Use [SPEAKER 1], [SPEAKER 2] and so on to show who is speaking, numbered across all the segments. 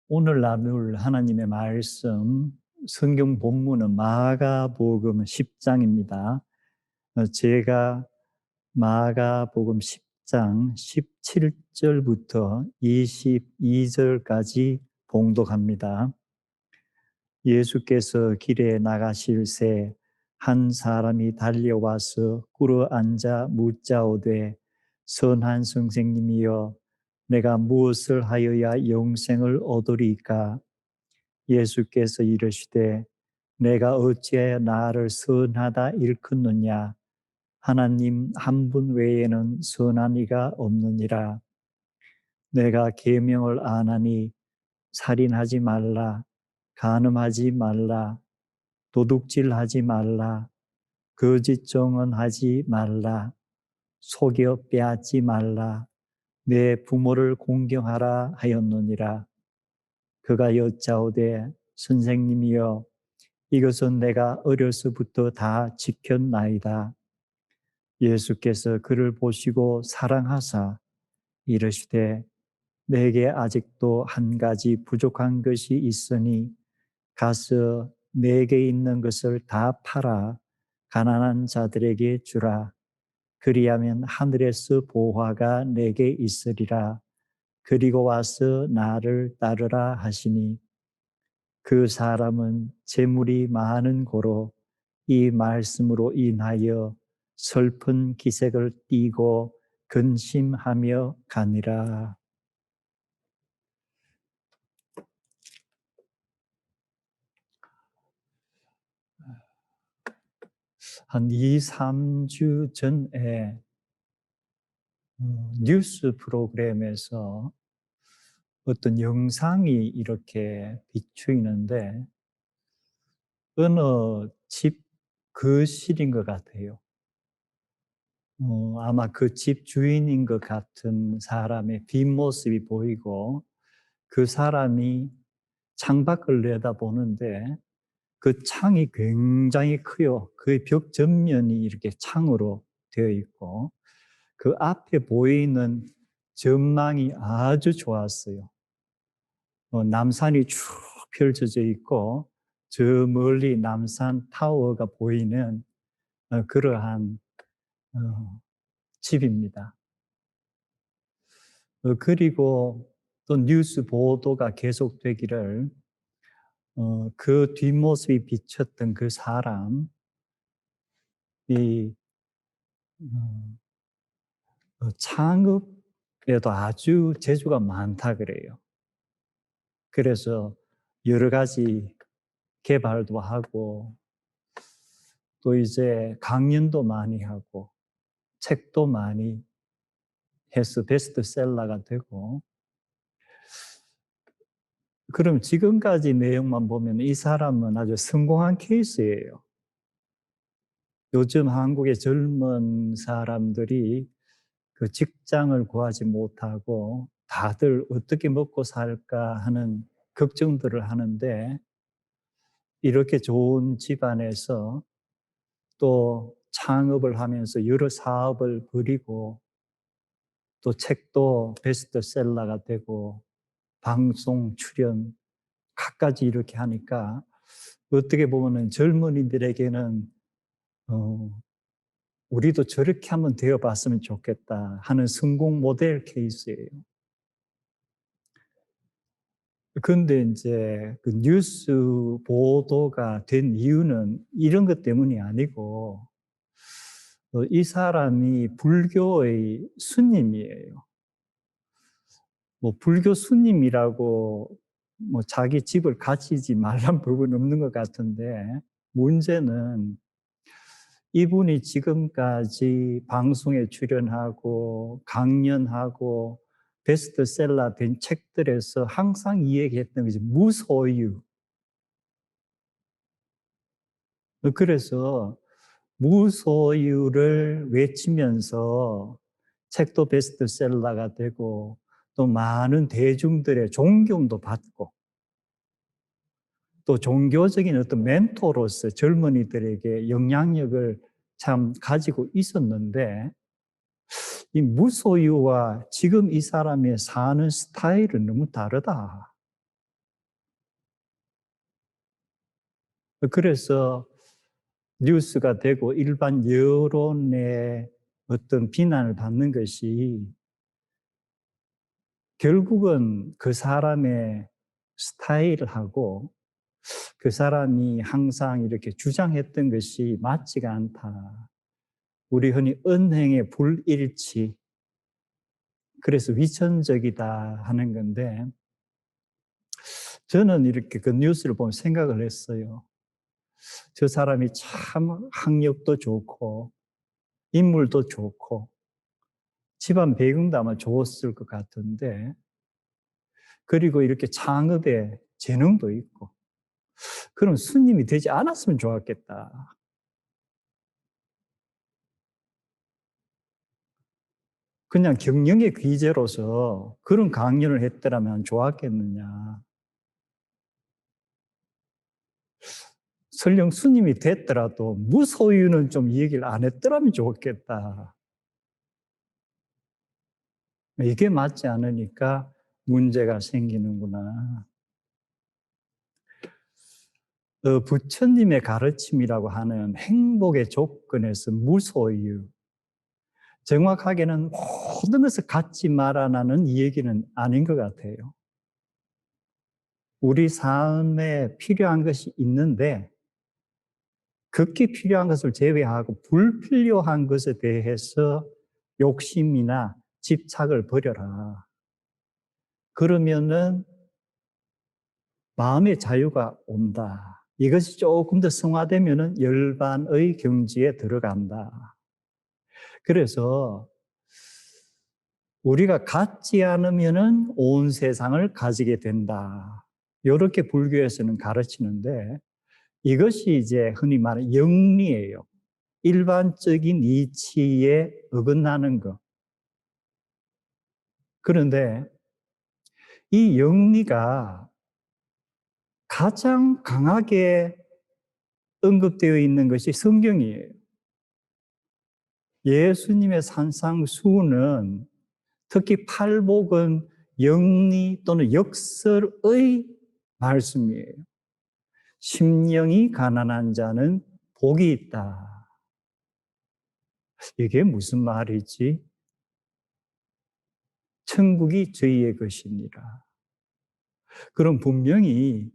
[SPEAKER 1] 오늘 나눌 하나님의 말씀, 성경 본문은 마가복음 10장입니다. 제가 마가복음 10장 17절부터 22절까지 봉독합니다. 예수께서 길에 나가실 새 한 사람이 달려와서 꿇어 앉아 묻자오되 선한 선생님이여 내가 무엇을 하여야 영생을 얻으리까? 예수께서 이르시되 내가 어찌하여 나를 선하다 일컫느냐? 하나님 한 분 외에는 선한 이가 없느니라. 내가 계명을 안 하니 살인하지 말라, 간음하지 말라, 도둑질하지 말라, 거짓 증언하지 말라, 속여 빼앗지 말라, 내 부모를 공경하라 하였느니라. 그가 여짜오되 선생님이여 이것은 내가 어려서부터 다 지켰나이다. 예수께서 그를 보시고 사랑하사 이르시되 내게 아직도 한 가지 부족한 것이 있으니 가서 내게 있는 것을 다 팔아 가난한 자들에게 주라. 그리하면 하늘에서 보화가 내게 있으리라. 그리고 와서 나를 따르라 하시니 그 사람은 재물이 많은 고로 이 말씀으로 인하여 슬픈 기색을 띠고 근심하며 가니라. 한 2, 3주 전에 뉴스 프로그램에서 어떤 영상이 이렇게 비추이는데 어느 집 거실인 것 같아요. 아마 그 집 주인인 것 같은 사람의 뒷모습이 보이고 그 사람이 창밖을 내다보는데 그 창이 굉장히 커요. 그 벽 전면이 이렇게 창으로 되어 있고 그 앞에 보이는 전망이 아주 좋았어요. 남산이 쭉 펼쳐져 있고 저 멀리 남산 타워가 보이는 그러한 집입니다. 그리고 또 뉴스 보도가 계속되기를 그 뒷모습이 비쳤던 그 사람이 창업에도 아주 재주가 많다 그래요. 그래서 여러 가지 개발도 하고 또 이제 강연도 많이 하고 책도 많이 해서 베스트셀러가 되고 그럼 지금까지 내용만 보면 이 사람은 아주 성공한 케이스예요. 요즘 한국의 젊은 사람들이 그 직장을 구하지 못하고 다들 어떻게 먹고 살까 하는 걱정들을 하는데 이렇게 좋은 집안에서 또 창업을 하면서 여러 사업을 벌이고 또 책도 베스트셀러가 되고 방송 출연 갖가지 이렇게 하니까 어떻게 보면 젊은이들에게는 우리도 저렇게 한번 되어봤으면 좋겠다 하는 성공 모델 케이스예요. 그런데 이제 그 뉴스 보도가 된 이유는 이런 것 때문이 아니고 이 사람이 불교의 스님이에요. 뭐 불교 스님이라고 뭐 자기 집을 가지지 말란 법은 없는 것 같은데 문제는 이분이 지금까지 방송에 출연하고 강연하고 베스트셀러 된 책들에서 항상 이야기했던 것이 무소유. 그래서 무소유를 외치면서 책도 베스트셀러가 되고 또 많은 대중들의 존경도 받고 또 종교적인 어떤 멘토로서 젊은이들에게 영향력을 참 가지고 있었는데 이 무소유와 지금 이 사람의 사는 스타일은 너무 다르다. 그래서 뉴스가 되고 일반 여론의 어떤 비난을 받는 것이 결국은 그 사람의 스타일하고 그 사람이 항상 이렇게 주장했던 것이 맞지가 않다. 우리 흔히 언행의 불일치, 그래서 위선적이다 하는 건데, 저는 이렇게 그 뉴스를 보면 생각을 했어요. 저 사람이 참 학력도 좋고 인물도 좋고 집안 배경도 아마 좋았을 것 같은데, 그리고 이렇게 창업에 재능도 있고, 그런 스님이 되지 않았으면 좋았겠다. 그냥 경영의 귀재로서 그런 강연을 했더라면 좋았겠느냐. 설령 스님이 됐더라도 무소유는 좀 얘기를 안 했더라면 좋겠다. 이게 맞지 않으니까 문제가 생기는구나. 부처님의 가르침이라고 하는 행복의 조건에서 무소유, 정확하게는 모든 것을 갖지 말아라는 이 얘기는 아닌 것 같아요. 우리 삶에 필요한 것이 있는데 극히 필요한 것을 제외하고 불필요한 것에 대해서 욕심이나 집착을 버려라. 그러면은 마음의 자유가 온다. 이것이 조금 더 성화되면은 열반의 경지에 들어간다. 그래서 우리가 갖지 않으면은 온 세상을 가지게 된다. 이렇게 불교에서는 가르치는데, 이것이 이제 흔히 말하는 영리예요. 일반적인 이치에 어긋나는 것. 그런데 이 영리가 가장 강하게 언급되어 있는 것이 성경이에요. 예수님의 산상수훈은 특히 팔복은 영리 또는 역설의 말씀이에요. 심령이 가난한 자는 복이 있다. 이게 무슨 말이지? 천국이 저희의 것이니라. 그럼 분명히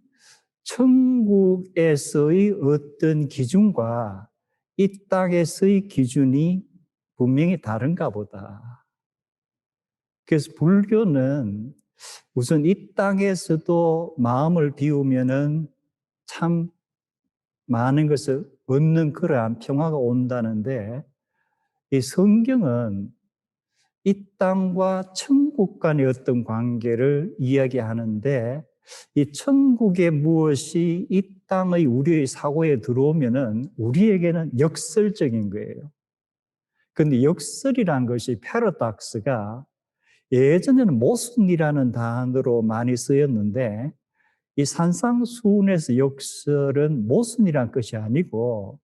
[SPEAKER 1] 천국에서의 어떤 기준과 이 땅에서의 기준이 분명히 다른가 보다. 그래서 불교는 우선 이 땅에서도 마음을 비우면은 참 많은 것을 얻는 그러한 평화가 온다는데, 이 성경은 이 땅과 천국 간의 어떤 관계를 이야기하는데, 이 천국의 무엇이 이 땅의 우리의 사고에 들어오면은 우리에게는 역설적인 거예요. 그런데 역설이란 것이 패러독스가 예전에는 모순이라는 단어로 많이 쓰였는데, 이 산상수훈에서 역설은 모순이란 것이 아니고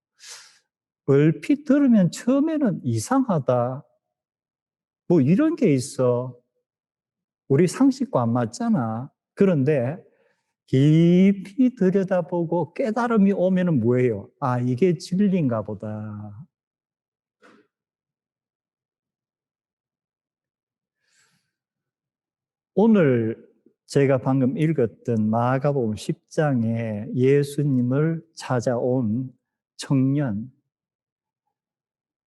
[SPEAKER 1] 얼핏 들으면 처음에는 이상하다, 뭐 이런 게 있어, 우리 상식과 안 맞잖아. 그런데 깊이 들여다보고 깨달음이 오면은 뭐예요? 아, 이게 진리인가 보다. 오늘 제가 방금 읽었던 마가복음 10장에 예수님을 찾아온 청년,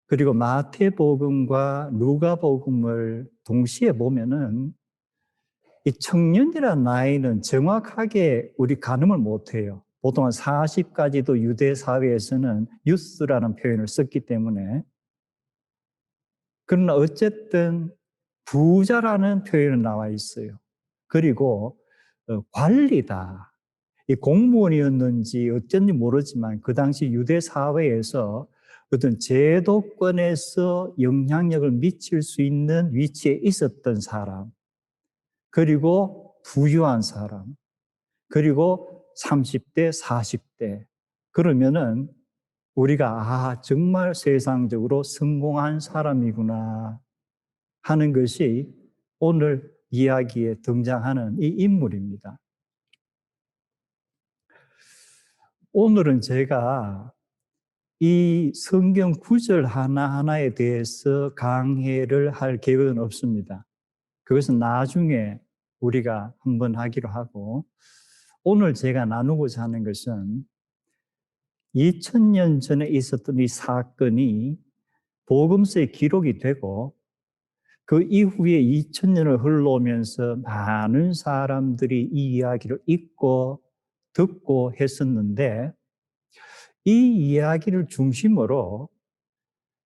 [SPEAKER 1] 그리고 마태복음과 누가복음을 동시에 보면은 이 청년이라는 나이는 정확하게 우리 가늠을 못해요. 보통 한 40까지도 유대 사회에서는 유스라는 표현을 썼기 때문에. 그러나 어쨌든 부자라는 표현은 나와 있어요. 그리고 관리다. 이 공무원이었는지 어쩐지 모르지만 그 당시 유대 사회에서 어떤 제도권에서 영향력을 미칠 수 있는 위치에 있었던 사람, 그리고 부유한 사람, 그리고 30대, 40대. 그러면은 우리가 정말 세상적으로 성공한 사람이구나 하는 것이 오늘 이야기에 등장하는 이 인물입니다. 오늘은 제가 이 성경 구절 하나하나에 대해서 강해를 할 계획은 없습니다. 그것은 나중에 우리가 한번 하기로 하고, 오늘 제가 나누고자 하는 것은 2000년 전에 있었던 이 사건이 복음서에 기록이 되고, 그 이후에 2000년을 흘러오면서 많은 사람들이 이 이야기를 읽고 듣고 했었는데, 이 이야기를 중심으로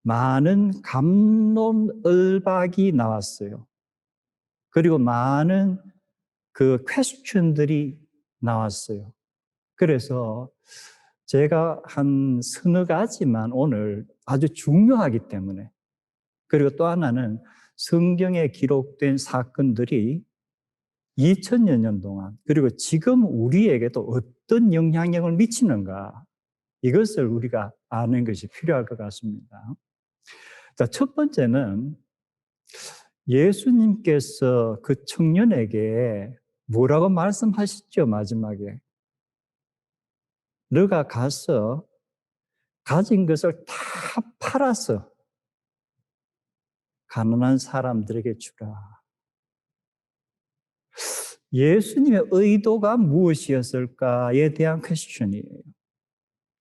[SPEAKER 1] 많은 갑론을박이 나왔어요. 그리고 많은 그 퀘스천들이 나왔어요. 그래서 제가 한 서너 가지만 오늘 아주 중요하기 때문에, 그리고 또 하나는 성경에 기록된 사건들이 2000여 년 동안, 그리고 지금 우리에게도 어떤 영향력을 미치는가, 이것을 우리가 아는 것이 필요할 것 같습니다. 자, 첫 번째는 예수님께서 그 청년에게 뭐라고 말씀하셨죠, 마지막에? 너가 가서 가진 것을 다 팔아서 가난한 사람들에게 주라. 예수님의 의도가 무엇이었을까에 대한 퀘스천이에요.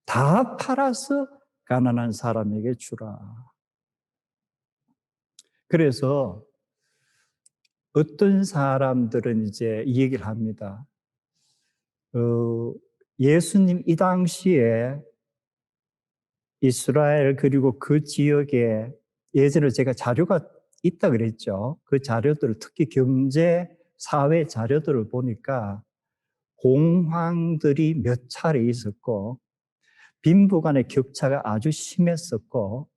[SPEAKER 1] 다 팔아서 가난한 사람에게 주라. 그래서 어떤 사람들은 이제 이 얘기를 합니다. 예수님 이 당시에 이스라엘 그리고 그 지역에 예전에 제가 자료가 있다 그랬죠. 그 자료들을 특히 경제, 사회 자료들을 보니까 공황들이 몇 차례 있었고 빈부 간의 격차가 아주 심했었고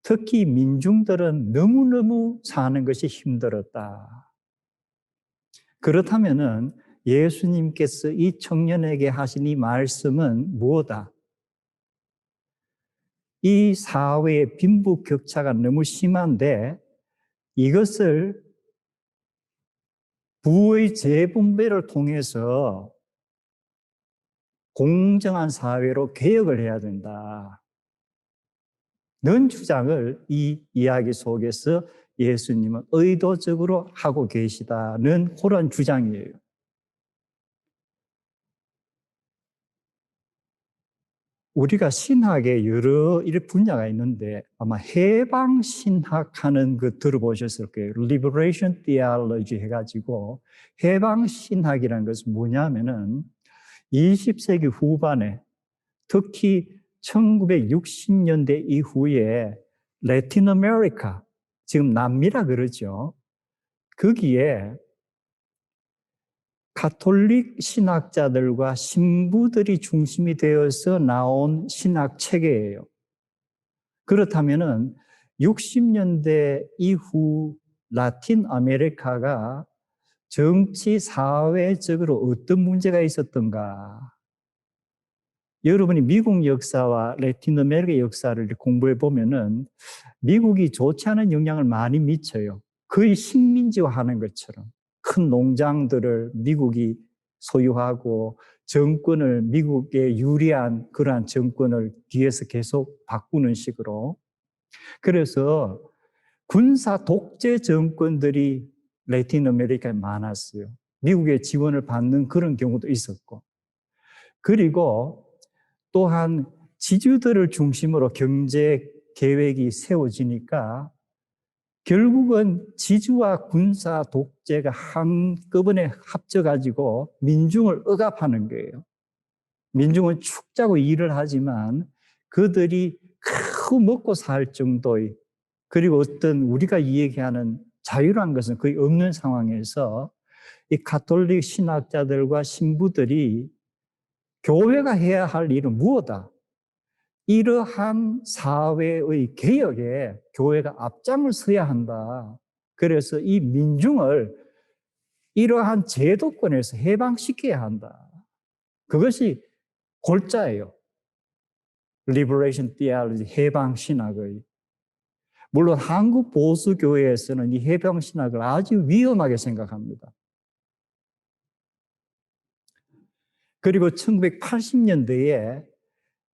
[SPEAKER 1] 특히 민중들은 너무너무 사는 것이 힘들었다. 그렇다면은 예수님께서 이 청년에게 하신 이 말씀은 무엇이다? 이 사회의 빈부격차가 너무 심한데 이것을 부의 재분배를 통해서 공정한 사회로 개혁을 해야 된다. 는 주장을 이 이야기 속에서 예수님은 의도적으로 하고 계시다는 그런 주장이에요. 우리가 신학에 여러 분야가 있는데 아마 해방신학 하는 거 들어보셨을 거예요. Liberation Theology 해가지고 해방신학이라는 것은 뭐냐면은 20세기 후반에 특히 1960년대 이후에 라틴 아메리카, 지금 남미라 그러죠. 거기에 가톨릭 신학자들과 신부들이 중심이 되어서 나온 신학 체계예요. 그렇다면은 60년대 이후 라틴 아메리카가 정치, 사회적으로 어떤 문제가 있었던가? 여러분이 미국 역사와 라틴 아메리카 역사를 공부해 보면은 미국이 좋지 않은 영향을 많이 미쳐요. 거의 식민지화하는 것처럼. 큰 농장들을 미국이 소유하고 정권을 미국에 유리한 그러한 정권을 뒤에서 계속 바꾸는 식으로. 그래서 군사 독재 정권들이 라틴 아메리카에 많았어요. 미국의 지원을 받는 그런 경우도 있었고. 그리고 또한 지주들을 중심으로 경제 계획이 세워지니까 결국은 지주와 군사 독재가 한꺼번에 합쳐가지고 민중을 억압하는 거예요. 민중은 축 짜고 일을 하지만 그들이 크고 먹고 살 정도의, 그리고 어떤 우리가 얘기하는 자유란 것은 거의 없는 상황에서 이 가톨릭 신학자들과 신부들이 교회가 해야 할 일은 무엇이다? 이러한 사회의 개혁에 교회가 앞장을 서야 한다. 그래서 이 민중을 이러한 제도권에서 해방시켜야 한다. 그것이 골자예요. Liberation Theology, 해방신학의. 물론 한국 보수교회에서는 이 해방신학을 아주 위험하게 생각합니다. 그리고 1980년대에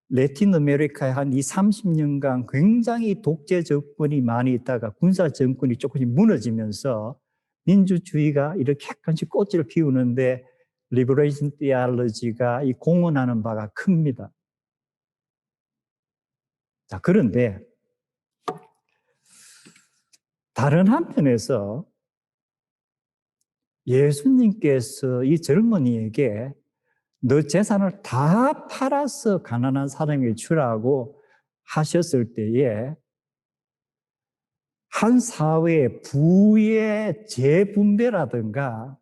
[SPEAKER 1] 라틴 아메리카에 한 2, 30년간 굉장히 독재 정권이 많이 있다가 군사 정권이 조금씩 무너지면서 민주주의가 이렇게 약간씩 꽃을 피우는데 리버레이션 티올로지가 이 공헌하는 바가 큽니다. 자, 그런데 다른 한편에서 예수님께서 이 젊은이에게 너 재산을 다 팔아서 가난한 사람에게 주라고 하셨을 때에 한 사회의 부의 재분배라든가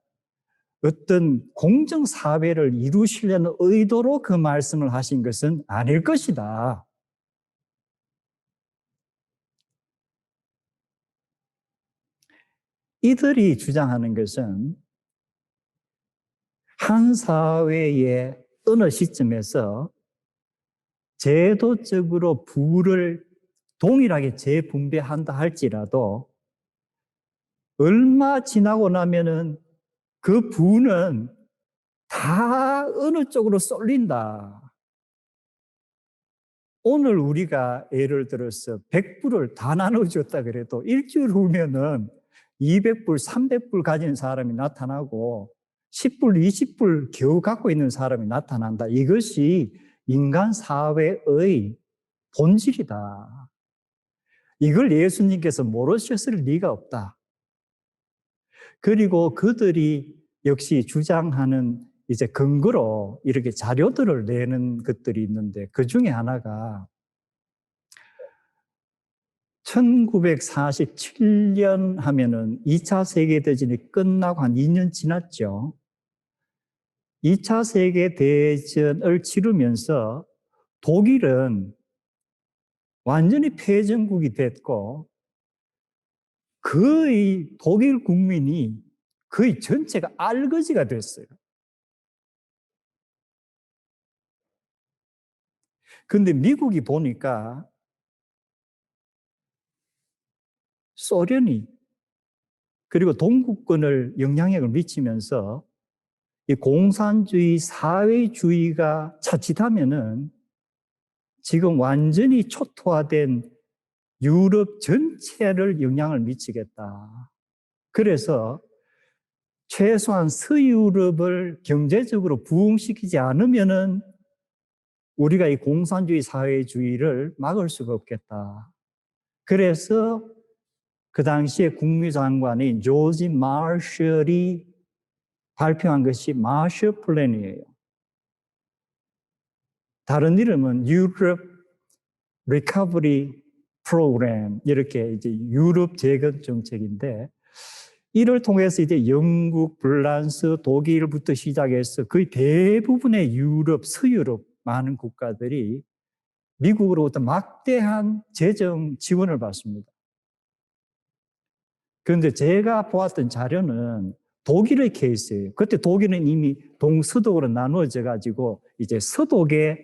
[SPEAKER 1] 어떤 공정사회를 이루시려는 의도로 그 말씀을 하신 것은 아닐 것이다. 이들이 주장하는 것은 한 사회의 어느 시점에서 제도적으로 부를 동일하게 재분배한다 할지라도 얼마 지나고 나면은 그 부는 다 어느 쪽으로 쏠린다. 오늘 우리가 예를 들어서 100불을 다 나눠줬다 그래도 일주일 후면은 200불, 300불 가진 사람이 나타나고 10불, 20불 겨우 갖고 있는 사람이 나타난다. 이것이 인간 사회의 본질이다. 이걸 예수님께서 모르셨을 리가 없다. 그리고 그들이 역시 주장하는 이제 근거로 이렇게 자료들을 내는 것들이 있는데 그 중에 하나가 1947년 하면은 2차 세계대전이 끝나고 한 2년 지났죠. 2차 세계대전을 치르면서 독일은 완전히 패전국이 됐고 거의 독일 국민이 거의 전체가 알거지가 됐어요. 그런데 미국이 보니까 소련이 그리고 동구권을 영향력을 미치면서 이 공산주의, 사회주의가 자칫하면은 지금 완전히 초토화된 유럽 전체를 영향을 미치겠다. 그래서 최소한 서유럽을 경제적으로 부흥시키지 않으면은 우리가 이 공산주의 사회주의를 막을 수가 없겠다. 그래서 그 당시에 국무장관인 조지 마셜이 발표한 것이 마셜 플랜이에요. 다른 이름은 유럽 리커버리 프로그램 이렇게 이제 유럽 재건 정책인데 이를 통해서 이제 영국, 프랑스, 독일부터 시작해서 거의 대부분의 유럽, 서유럽 많은 국가들이 미국으로부터 막대한 재정 지원을 받습니다. 그런데 제가 보았던 자료는 독일의 케이스예요. 그때 독일은 이미 동서독으로 나누어져 가지고 이제 서독에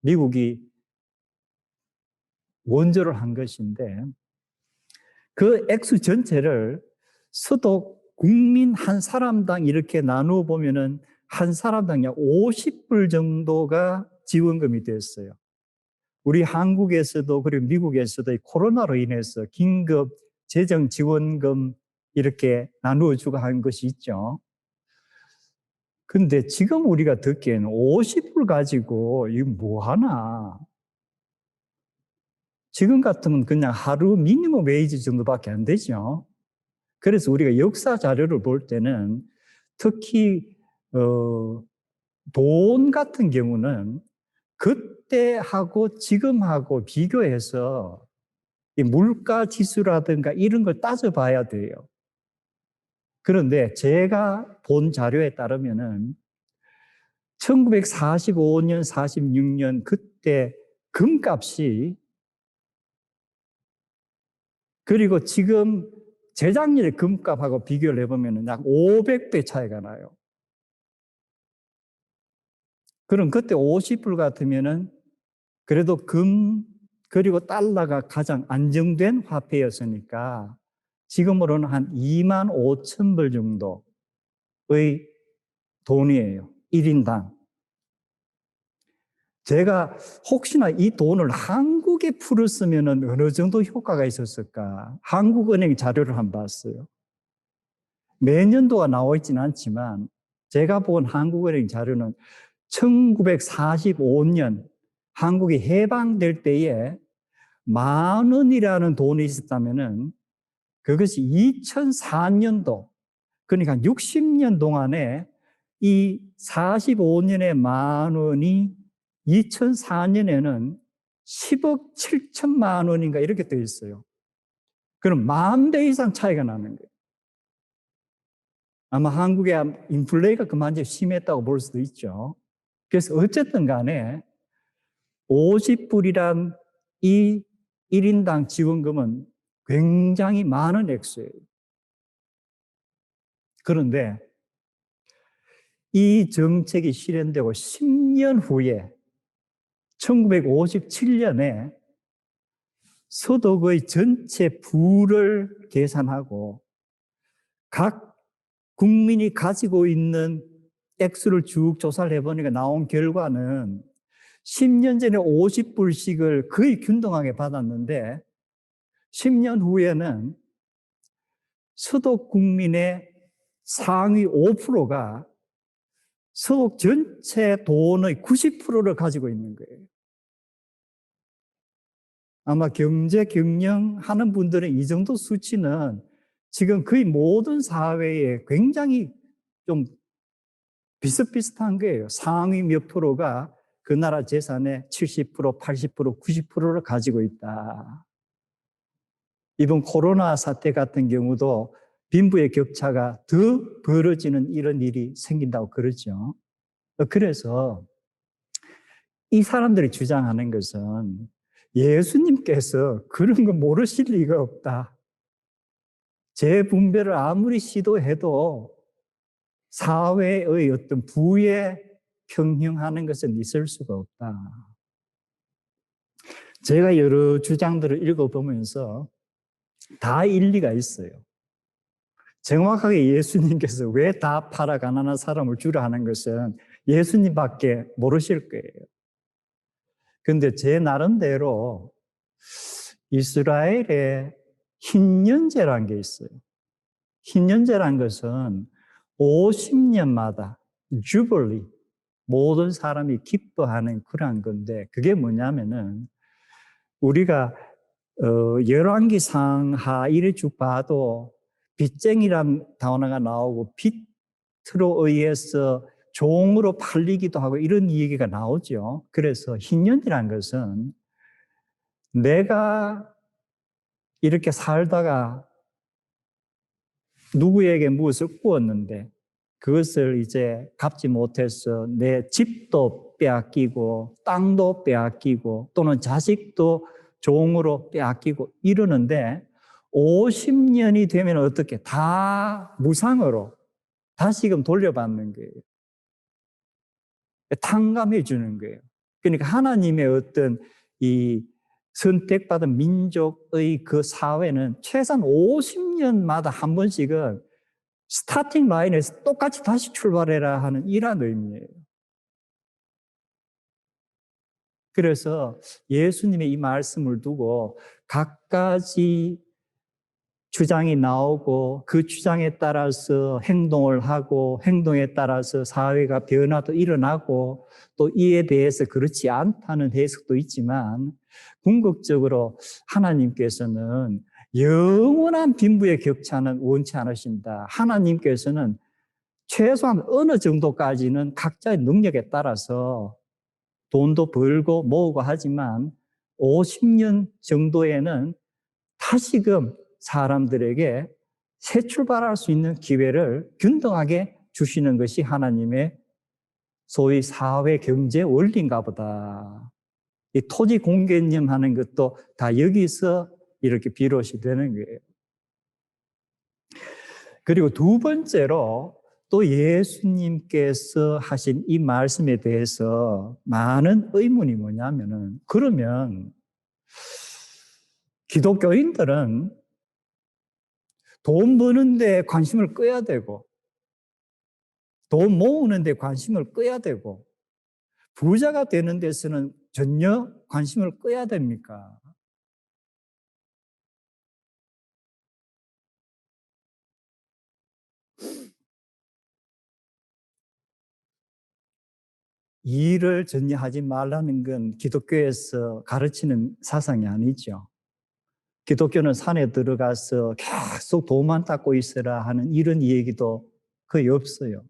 [SPEAKER 1] 미국이 원조를 한 것인데 그 액수 전체를 서독 국민 한 사람당 이렇게 나누어 보면은 한 사람당 약 50불 정도가 지원금이 됐어요. 우리 한국에서도 그리고 미국에서도 코로나로 인해서 긴급 재정 지원금 이렇게 나누어 주고 한 것이 있죠. 근데 지금 우리가 듣기에는 50불 가지고 이거 뭐 하나? 지금 같으면 그냥 하루 미니멈 웨이지 정도밖에 안 되죠. 그래서 우리가 역사 자료를 볼 때는 특히 돈 같은 경우는 그때하고 지금하고 비교해서 이 물가 지수라든가 이런 걸 따져봐야 돼요. 그런데 제가 본 자료에 따르면은 1945년, 46년 그때 금값이 그리고 지금 재작년에 금값하고 비교를 해보면 약 500배 차이가 나요. 그럼 그때 50불 같으면은 그래도 금 그리고 달러가 가장 안정된 화폐였으니까 지금으로는 한 2만 5천 불 정도의 돈이에요. 1인당. 제가 혹시나 이 돈을 한국에 풀었으면 어느 정도 효과가 있었을까? 한국은행 자료를 한번 봤어요. 매년도가 나와 있지는 않지만 제가 본 한국은행 자료는 1945년 한국이 해방될 때에 10,000원이라는 돈이 있었다면은 그것이 2004년도, 그러니까 60년 동안에 이 45년의 10,000원이 2004년에는 10억 7천만 원인가 이렇게 되어 있어요. 그럼 10,000배 이상 차이가 나는 거예요. 아마 한국의 인플레가 그만큼 심했다고 볼 수도 있죠. 그래서 어쨌든 간에 50불이란 이 1인당 지원금은 굉장히 많은 액수예요. 그런데 이 정책이 실현되고 10년 후에 1957년에 소득의 전체 부를 계산하고 각 국민이 가지고 있는 액수를 쭉 조사를 해보니까 나온 결과는 10년 전에 50불씩을 거의 균등하게 받았는데 10년 후에는 소득 국민의 상위 5%가 소득 전체 돈의 90%를 가지고 있는 거예요. 아마 경제 경영하는 분들은 이 정도 수치는 지금 거의 모든 사회에 굉장히 좀 비슷비슷한 거예요. 상위 몇 프로가 그 나라 재산의 70%, 80%, 90%를 가지고 있다. 이번 코로나 사태 같은 경우도 빈부의 격차가 더 벌어지는 이런 일이 생긴다고 그러죠. 그래서 이 사람들이 주장하는 것은 예수님께서 그런 거 모르실 리가 없다. 재분배를 아무리 시도해도 사회의 어떤 부에 평형하는 것은 있을 수가 없다. 제가 여러 주장들을 읽어보면서 다 일리가 있어요. 정확하게 예수님께서 왜 다 팔아 가난한 사람을 주라 하는 것은 예수님밖에 모르실 거예요. 그런데 제 나름대로 이스라엘에 흰년제라는 게 있어요. 흰년제라는 것은 50년마다 주블리, 모든 사람이 기뻐하는 그런 건데 그게 뭐냐면은 우리가 열왕기 상하 이래 쭉 봐도 빚쟁이란 단어가 나오고 빚으로 의해서 종으로 팔리기도 하고 이런 얘기가 나오죠. 그래서 흰년이라는 것은 내가 이렇게 살다가 누구에게 무엇을 꾸었는데 그것을 이제 갚지 못해서 내 집도 빼앗기고 땅도 빼앗기고 또는 자식도 종으로 빼앗기고 이러는데 50년이 되면 어떻게 다 무상으로 다시금 돌려받는 거예요. 탕감해 주는 거예요. 그러니까 하나님의 어떤 이 선택받은 민족의 그 사회는 최소한 50년마다 한 번씩은 스타팅 라인에서 똑같이 다시 출발해라 하는 이런 의미예요. 그래서 예수님의 이 말씀을 두고 각가지 주장이 나오고 그 주장에 따라서 행동을 하고 행동에 따라서 사회가 변화도 일어나고 또 이에 대해서 그렇지 않다는 해석도 있지만 궁극적으로 하나님께서는 영원한 빈부의 격차는 원치 않으신다. 하나님께서는 최소한 어느 정도까지는 각자의 능력에 따라서 돈도 벌고 모으고 하지만 50년 정도에는 다시금 사람들에게 새 출발할 수 있는 기회를 균등하게 주시는 것이 하나님의 소위 사회 경제 원리인가 보다. 이 토지 공개념 하는 것도 다 여기서 이렇게 비롯이 되는 거예요. 그리고 두 번째로 또 예수님께서 하신 이 말씀에 대해서 많은 의문이 뭐냐면은 그러면 기독교인들은 돈 버는 데 관심을 꺼야 되고 돈 모으는 데 관심을 꺼야 되고 부자가 되는 데서는 전혀 관심을 꺼야 됩니까? 일을 전혀 하지 말라는 건 기독교에서 가르치는 사상이 아니죠. 기독교는 산에 들어가서 계속 돌만 닦고 있어라 하는 이런 얘기도 거의 없어요.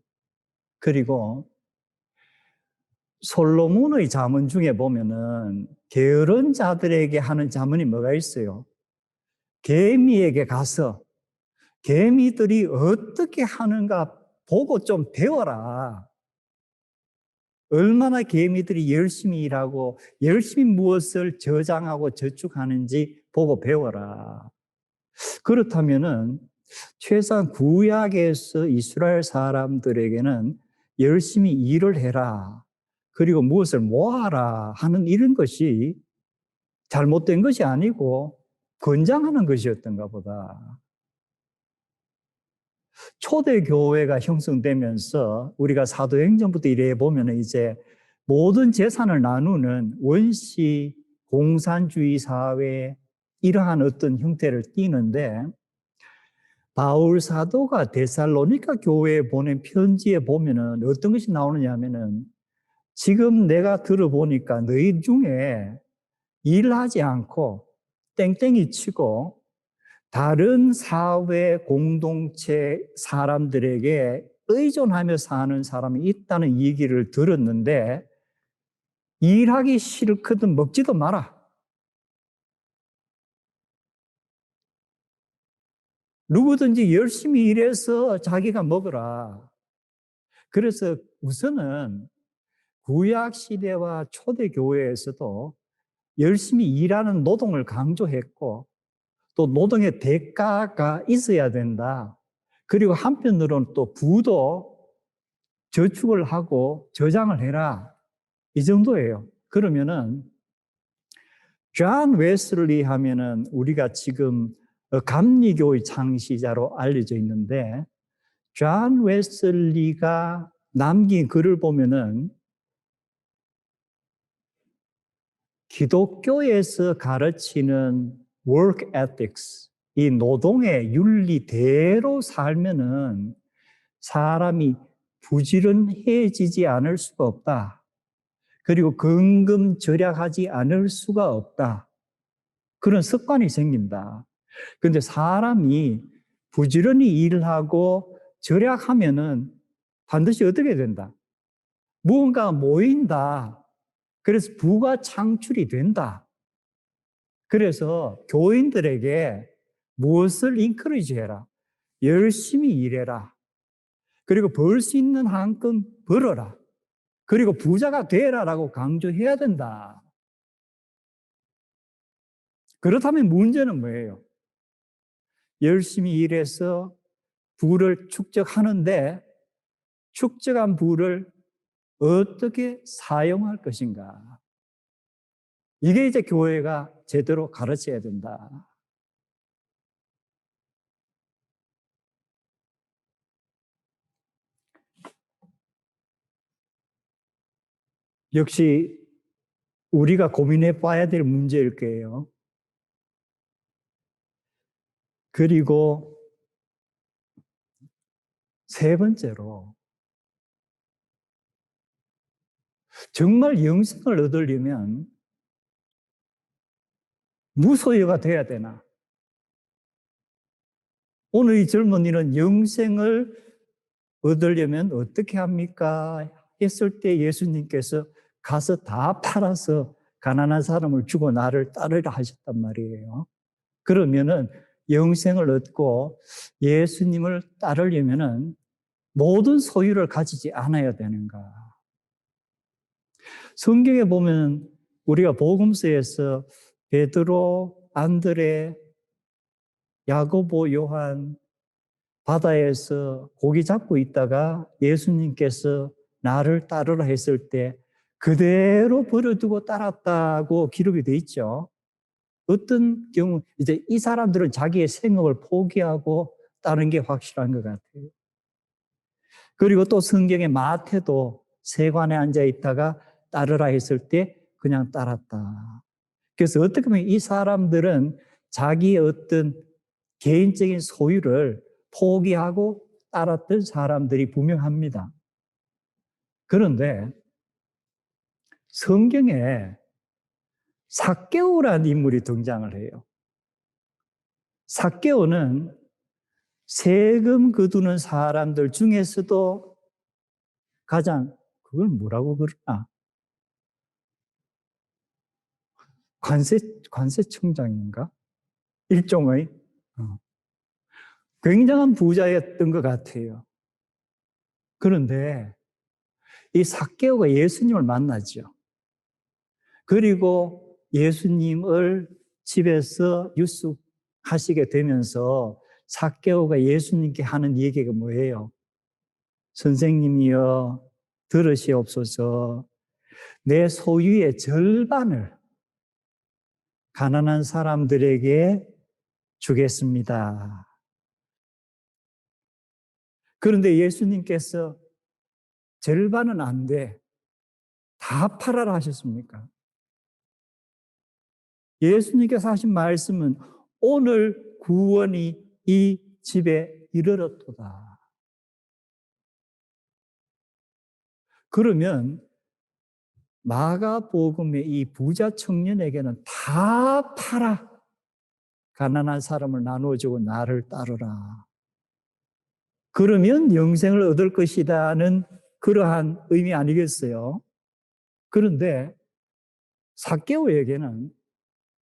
[SPEAKER 1] 그리고 솔로몬의 잠언 중에 보면은 게으른 자들에게 하는 잠언이 뭐가 있어요? 개미에게 가서 개미들이 어떻게 하는가 보고 좀 배워라. 얼마나 개미들이 열심히 일하고 열심히 무엇을 저장하고 저축하는지 보고 배워라. 그렇다면은 최소한 구약에서 이스라엘 사람들에게는 열심히 일을 해라. 그리고 무엇을 모아라 하는 이런 것이 잘못된 것이 아니고 권장하는 것이었던가 보다. 초대교회가 형성되면서 우리가 사도행전부터 이래 보면 이제 모든 재산을 나누는 원시 공산주의 사회 이러한 어떤 형태를 띠는데 바울 사도가 데살로니가 교회에 보낸 편지에 보면은 어떤 것이 나오느냐 하면은 지금 내가 들어보니까 너희 중에 일하지 않고 땡땡이 치고 다른 사회 공동체 사람들에게 의존하며 사는 사람이 있다는 얘기를 들었는데 일하기 싫거든 먹지도 마라. 누구든지 열심히 일해서 자기가 먹어라. 그래서 우선은 구약 시대와 초대 교회에서도 열심히 일하는 노동을 강조했고 또 노동의 대가가 있어야 된다. 그리고 한편으로는 또 부도 저축을 하고 저장을 해라. 이 정도예요. 그러면은 존 웨슬리 하면은 우리가 지금 감리교의 창시자로 알려져 있는데 존 웨슬리가 남긴 글을 보면은 기독교에서 가르치는 work ethics, 이 노동의 윤리대로 살면은 사람이 부지런해지지 않을 수가 없다. 그리고 근금절약하지 않을 수가 없다. 그런 습관이 생긴다. 그런데 사람이 부지런히 일하고 절약하면은 반드시 어떻게 된다? 무언가 모인다. 그래서 부가 창출이 된다. 그래서 교인들에게 무엇을 인커리지 해라? 열심히 일해라. 그리고 벌 수 있는 한끔 벌어라. 그리고 부자가 되라라고 강조해야 된다. 그렇다면 문제는 뭐예요? 열심히 일해서 부를 축적하는데 축적한 부를 어떻게 사용할 것인가? 이게 이제 교회가 제대로 가르쳐야 된다. 역시 우리가 고민해 봐야 될 문제일 거예요. 그리고 세 번째로 정말 영생을 얻으려면 무소유가 돼야 되나? 오늘 이 젊은이는 영생을 얻으려면 어떻게 합니까? 했을 때 예수님께서 가서 다 팔아서 가난한 사람을 주고 나를 따르라 하셨단 말이에요. 그러면은 영생을 얻고 예수님을 따르려면은 모든 소유를 가지지 않아야 되는가? 성경에 보면 우리가 복음서에서 베드로, 안드레, 야고보, 요한 바다에서 고기 잡고 있다가 예수님께서 나를 따르라 했을 때 그대로 버려두고 따랐다고 기록이 돼 있죠. 어떤 경우 이제 이 사람들은 자기의 생업을 포기하고 따른 게 확실한 것 같아요. 그리고 또 성경의 마태도 세관에 앉아 있다가 따르라 했을 때 그냥 따랐다. 그래서 어떻게 보면 이 사람들은 자기의 어떤 개인적인 소유를 포기하고 따랐던 사람들이 분명합니다. 그런데 성경에 삭개오라는 인물이 등장을 해요. 삭개오는 세금 거두는 사람들 중에서도 가장, 그걸 뭐라고 그러나? 관세청장인가? 일종의 굉장한 부자였던 것 같아요. 그런데 이 삭개오가 예수님을 만나죠. 그리고 예수님을 집에서 유숙하시게 되면서 삭개오가 예수님께 하는 얘기가 뭐예요? 선생님이여 들으시옵소서. 내 소유의 절반을 가난한 사람들에게 주겠습니다. 그런데 예수님께서 절반은 안 돼. 다 팔아라 하셨습니까? 예수님께서 하신 말씀은 오늘 구원이 이 집에 이르렀도다. 그러면 마가복음의 이 부자 청년에게는 다 팔아. 가난한 사람을 나누어주고 나를 따르라. 그러면 영생을 얻을 것이다는 그러한 의미 아니겠어요? 그런데 삭개오에게는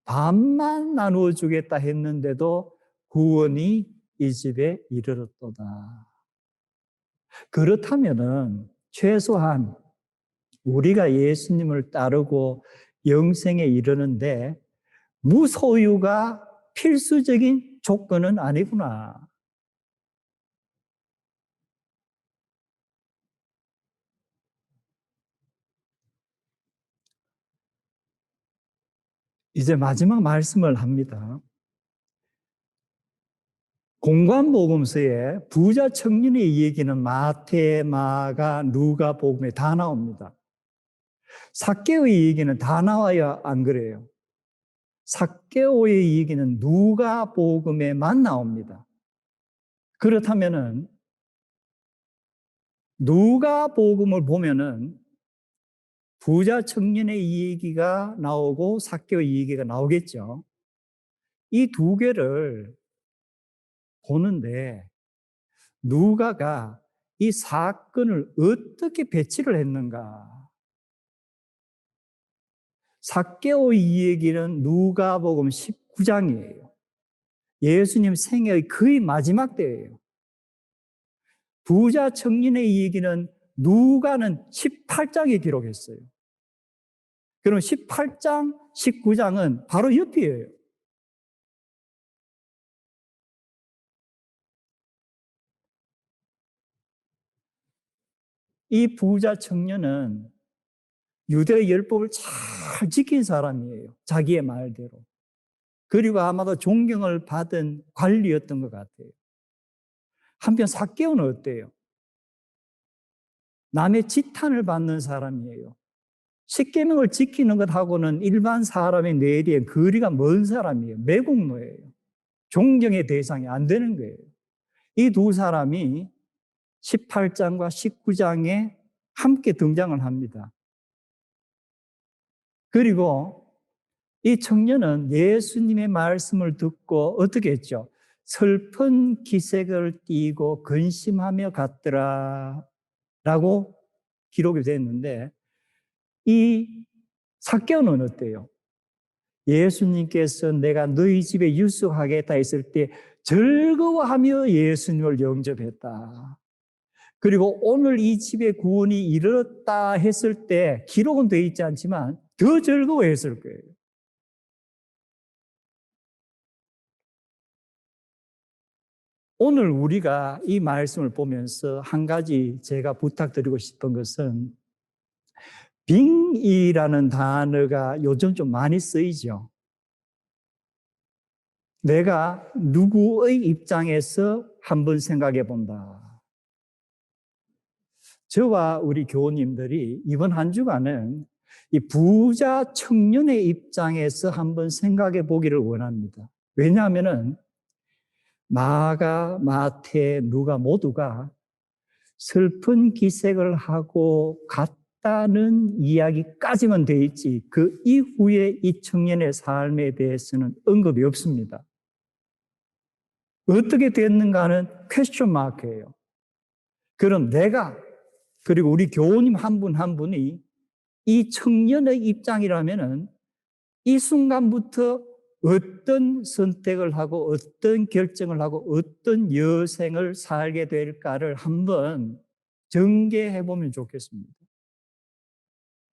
[SPEAKER 1] 반만 나누어 주겠다 했는데도 구원이 이 집에 이르렀도다. 그렇다면은 최소한 우리가 예수님을 따르고 영생에 이르는데 무소유가 필수적인 조건은 아니구나. 이제 마지막 말씀을 합니다. 공관복음서에 부자 청년의 얘기는 마태, 마가, 누가복음에 다 나옵니다. 삭개오의 얘기는 다 나와야 안 그래요. 삭개오의 얘기는 누가복음에만 나옵니다. 그렇다면은 누가복음을 보면은 부자 청년의 얘기가 나오고 삭개오의 얘기가 나오겠죠. 이 두 개를 보는데 누가가 이 사건을 어떻게 배치를 했는가? 삭개오의 이 얘기는 누가복음 19장이에요. 예수님 생애의 거의 마지막 때예요. 부자 청년의 이 얘기는 누가는 18장에 기록했어요. 그럼 18장, 19장은 바로 옆이에요. 이 부자 청년은 유대 율법을 잘 지킨 사람이에요. 자기의 말대로. 그리고 아마도 존경을 받은 관리였던 것 같아요. 한편 삭개오는 어때요? 남의 지탄을 받는 사람이에요. 십계명을 지키는 것하고는 일반 사람의 뇌리에 거리가 먼 사람이에요. 매국노예요. 존경의 대상이 안 되는 거예요. 이 두 사람이 18장과 19장에 함께 등장을 합니다. 그리고 이 청년은 예수님의 말씀을 듣고 어떻게 했죠? 슬픈 기색을 띠고 근심하며 갔더라 라고 기록이 됐는데 이 삭개오는 어때요? 예수님께서 내가 너희 집에 유숙하겠다 했을 때 즐거워하며 예수님을 영접했다. 그리고 오늘 이 집에 구원이 이르렀다 했을 때 기록은 되어 있지 않지만 더 즐거워했을 거예요. 오늘 우리가 이 말씀을 보면서 한 가지 제가 부탁드리고 싶은 것은 빙의라는 단어가 요즘 좀 많이 쓰이죠. 내가 누구의 입장에서 한번 생각해 본다. 저와 우리 교우님들이 이번 한 주간은 이 부자 청년의 입장에서 한번 생각해 보기를 원합니다. 왜냐하면은 마가, 마태, 누가 모두가 슬픈 기색을 하고 갔다는 이야기까지만 돼 있지 그 이후에 이 청년의 삶에 대해서는 언급이 없습니다. 어떻게 됐는가는 퀘스천 마크예요. 그럼 내가 그리고 우리 교우님 한 분 한 분이 이 청년의 입장이라면은 이 순간부터 어떤 선택을 하고 어떤 결정을 하고 어떤 여생을 살게 될까를 한번 전개해 보면 좋겠습니다.